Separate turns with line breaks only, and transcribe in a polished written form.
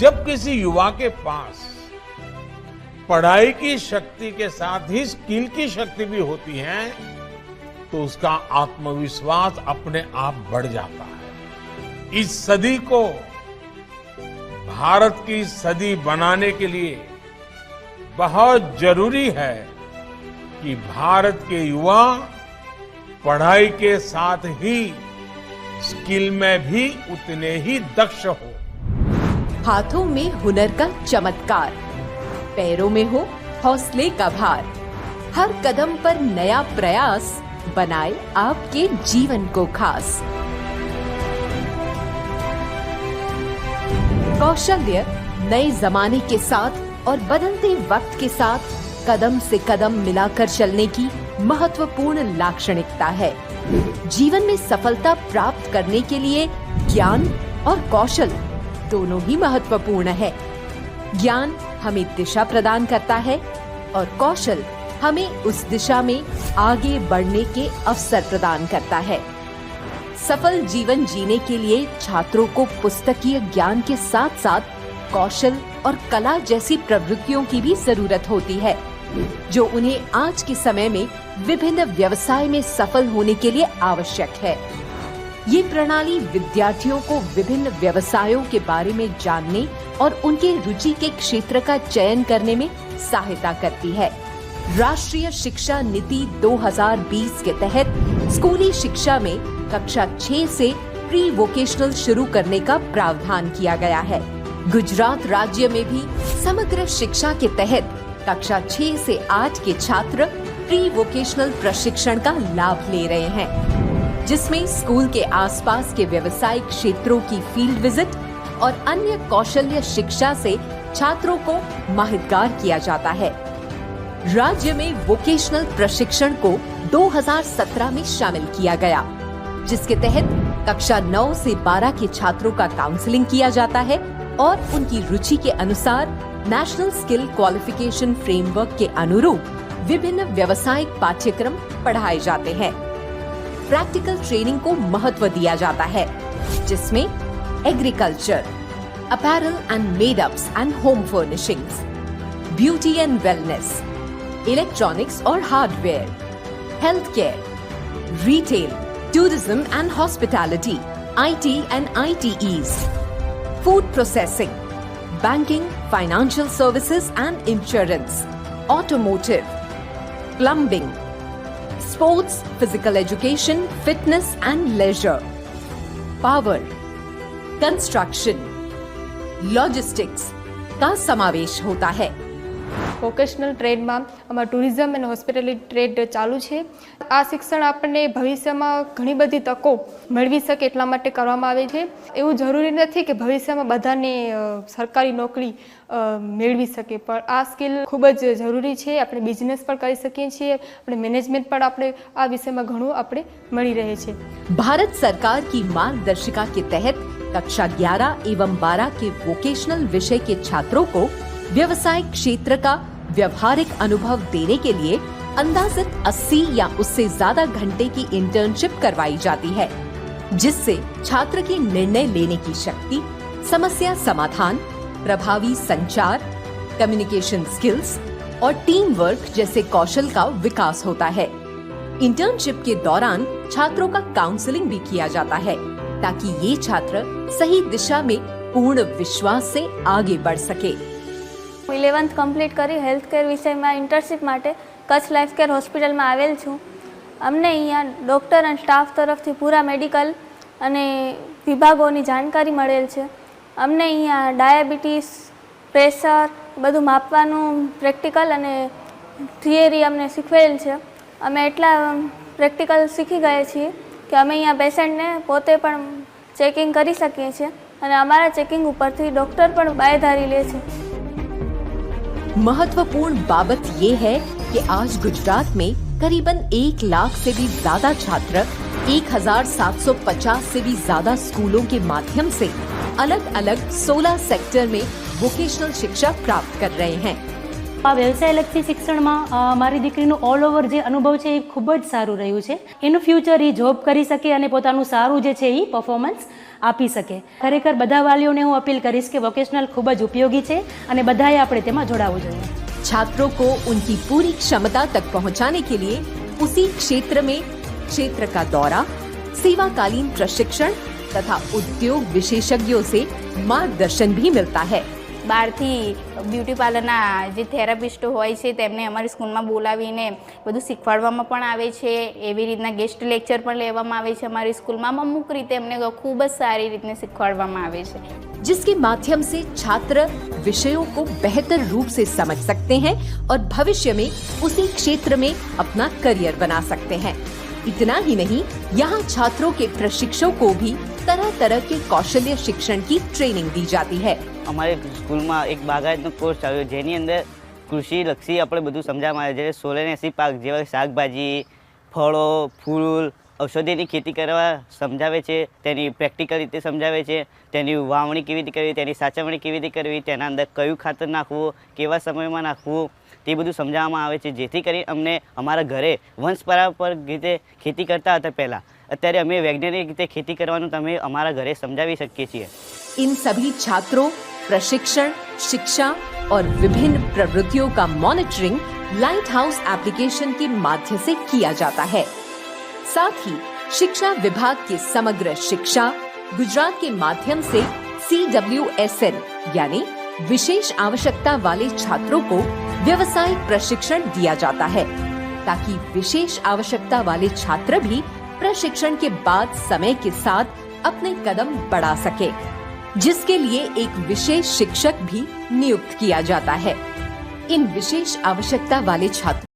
जब किसी युवा के पास पढ़ाई की शक्ति के साथ ही स्किल की शक्ति भी होती है तो उसका आत्मविश्वास अपने आप बढ़ जाता है। इस सदी को भारत की सदी बनाने के लिए बहुत जरूरी है कि भारत के युवा पढ़ाई के साथ ही स्किल में भी उतने ही दक्ष हो।
हाथों में हुनर का चमत्कार, पैरों में हो हौसले का भार, हर कदम पर नया प्रयास बनाए आपके जीवन को खास। कौशल्य नए जमाने के साथ और बदलते वक्त के साथ कदम से कदम मिलाकर चलने की महत्वपूर्ण लाक्षणिकता है। जीवन में सफलता प्राप्त करने के लिए ज्ञान और कौशल दोनों ही महत्वपूर्ण है। ज्ञान हमें दिशा प्रदान करता है और कौशल हमें उस दिशा में आगे बढ़ने के अवसर प्रदान करता है। सफल जीवन जीने के लिए छात्रों को पुस्तकीय ज्ञान के साथ साथ कौशल और कला जैसी प्रवृत्तियों की भी जरूरत होती है, जो उन्हें आज के समय में विभिन्न व्यवसाय में सफल होने के लिए आवश्यक है। ये प्रणाली विद्यार्थियों को विभिन्न व्यवसायों के बारे में जानने और उनके रुचि के क्षेत्र का चयन करने में सहायता करती है। राष्ट्रीय शिक्षा नीति 2020 के तहत स्कूली शिक्षा में कक्षा 6 से प्री वोकेशनल शुरू करने का प्रावधान किया गया है। गुजरात राज्य में भी समग्र शिक्षा के तहत कक्षा 6 से 8 के छात्र प्री वोकेशनल प्रशिक्षण का लाभ ले रहे हैं, जिसमें स्कूल के आसपास के व्यवसायिक क्षेत्रों की फील्ड विजिट और अन्य कौशल्य शिक्षा से छात्रों को माहितगार किया जाता है। राज्य में वोकेशनल प्रशिक्षण को 2017 में शामिल किया गया, जिसके तहत कक्षा 9 से 12 के छात्रों का काउंसलिंग किया जाता है और उनकी रुचि के अनुसार नेशनल स्किल क्वालिफिकेशन फ्रेमवर्क के अनुरूप विभिन्न व्यावसायिक पाठ्यक्रम पढ़ाए जाते हैं। प्रैक्टिकल ट्रेनिंग को महत्व दिया जाता है, जिसमें agriculture, apparel and made ups and home furnishings, beauty and wellness, electronics और hardware, health care, retail, tourism and hospitality, IT and ITEs, food processing, banking, financial services and insurance, automotive, plumbing, sports, physical education, fitness and leisure, power, construction, logistics का समावेश होता है।
Vocational ट्रेडમાં અમારું tourism અને hospitality trade ચાલુ છે। આ શિક્ષણ આપણને ભવિષ્યમાં ઘણી બધી તકો મેળવી શકે એટલા માટે કરવામાં આવે છે। એવું જરૂરી નથી કે ભવિષ્યમાં બધાને સરકારી નોકરી મેળવી શકે, પણ આ સ્કિલ ખૂબ જ જરૂરી છે। આપણે બિઝનેસ પણ કરી શકીએ છીએ, આપણે મેનેજમેન્ટ પણ આપણે આ વિષયમાં ઘણું આપણે મળી રહે છે।
भारत सरकार की मार्गदर्शिका के तहत कक्षा 11 एवं 12 के वोकेशनल विषय के छात्रों को व्यवसायिक क्षेत्र का व्यवहारिक अनुभव देने के लिए अंदाजन 80 या उससे ज्यादा घंटे की इंटर्नशिप करवाई जाती है, जिससे छात्र की निर्णय लेने की शक्ति, समस्या समाधान, प्रभावी संचार, कम्युनिकेशन स्किल्स और टीम वर्क जैसे कौशल का विकास होता है। इंटर्नशिप के दौरान छात्रों का काउंसलिंग भी किया जाता है, ताकि ये छात्र सही दिशा में पूर्ण विश्वास से आगे बढ़ सके।
11th કમ્પ્લીટ કરી હેલ્થ કેર વિષયમાં ઇન્ટર્નશિપ માટે કચ્છ લાઈફ કેર હોસ્પિટલમાં આવેલ છું। અમને અહીંયા ડૉક્ટર અને સ્ટાફ તરફથી પૂરા મેડિકલ અને વિભાગોની જાણકારી મળેલ છે। અમને અહીંયા ડાયાબિટીસ, પ્રેશર બધું માપવાનું પ્રેક્ટિકલ અને થિયરી અમને શીખવેલ છે। અમે એટલા પ્રેક્ટિકલ શીખી ગયા છીએ કે અમે અહીંયા પેશન્ટને પોતે પણ ચેકિંગ કરી શકીએ છીએ અને અમારા ચેકિંગ ઉપરથી ડૉક્ટર પણ બાંયધારી લે છે।
महत्वपूर्ण बाबत ये है कि आज गुजरात में करीबन 1 लाख से भी ज्यादा छात्र 1750 से भी ज्यादा स्कूलों के माध्यम से अलग अलग 16 सेक्टर में वोकेशनल शिक्षा प्राप्त कर रहे हैं।
આ વ્યવસાયલક્ષી શિક્ષણમાં મારી દીકરીનું ઓલ ઓવર જે અનુભવ છે એ ખૂબ જ સારું રહ્યું છે। એનું ફ્યુચર એ જોબ કરી શકે અને પોતાનું સારું જે છે એ પરફોર્મન્સ આપી શકે. ખરેખર બધા વાલીઓને હું અપીલ કરીશ કે વોકેશનલ ખૂબ જ ઉપયોગી છે અને બધાએ આપણે તેમાં જોડાવવું જોઈએ.
छात्रों को उनकी पूरी क्षमता तक पहुंचाने के लिए उसी क्षेत्र में क्षेत्र का दौरा, सेवाकालीन प्रशिक्षण तथा उद्योग विशेषज्ञों से मार्गदर्शन भी मिलता है.
બહારથી બ્યુટી પાર્લરના જે થેરાપિસ્ટો હોય છે તેમને અમારી સ્કૂલમાં બોલાવીને બધું શીખવાડવામાં પણ આવે છે. એવી રીતના ગેસ્ટ લેક્ચર પણ લેવામાં આવે છે અમારી સ્કૂલમાં. અમુક રીતે અમને ખૂબ જ સારી રીતે શીખવાડવામાં આવે છે,
जिसके माध्यम से छात्र विषयों को बेहतर रूप से समझ सकते हैं और भविष्य में उसी क्षेत्र में अपना करियर बना सकते हैं. इतना ही नहीं, यहाँ छात्रों के प्रशिक्षकों को भी तरह तरह के कौशल्य शिक्षण की ट्रेनिंग दी जाती है.
અમારી સ્કૂલમાં એક બાગાયતનો કોર્સ આવ્યો જેની અંદર કૃષિલક્ષી આપણે બધું સમજાવવામાં આવે છે. 1680 પાક જેવા શાકભાજી, ફળો, ફૂલ, ઔષધિની ખેતી કરવા સમજાવે છે. તેની પ્રેક્ટિકલ રીતે સમજાવે છે. તેની વાવણી કેવી રીતે કરવી, તેની સાચવણી કેવી રીતે કરવી, તેના અંદર કયું ખાતર નાખવું, કેવા સમયમાં નાખવું, તે બધું સમજાવવામાં આવે છે. જેથી કરી અમને અમારા ઘરે વંશપરંપરાગત રીતે ખેતી કરતા હતા પહેલાં, અત્યારે અમે વૈજ્ઞાનિક રીતે ખેતી કરવાનું તમે અમારા ઘરે સમજાવી શકીએ છીએ.
इन सभी छात्रों, प्रशिक्षण, शिक्षा और विभिन्न प्रवृत्तियों का मॉनिटरिंग लाइट हाउस एप्लीकेशन के माध्यम से किया जाता है. साथ ही शिक्षा विभाग के समग्र शिक्षा गुजरात के माध्यम से CWSN यानी विशेष आवश्यकता वाले छात्रों को व्यवसायिक प्रशिक्षण दिया जाता है, ताकि विशेष आवश्यकता वाले छात्र भी प्रशिक्षण के बाद समय के साथ अपने कदम बढ़ा सके, जिसके लिए एक विशेष शिक्षक भी नियुक्त किया जाता है. इन विशेष आवश्यकता वाले छात्रों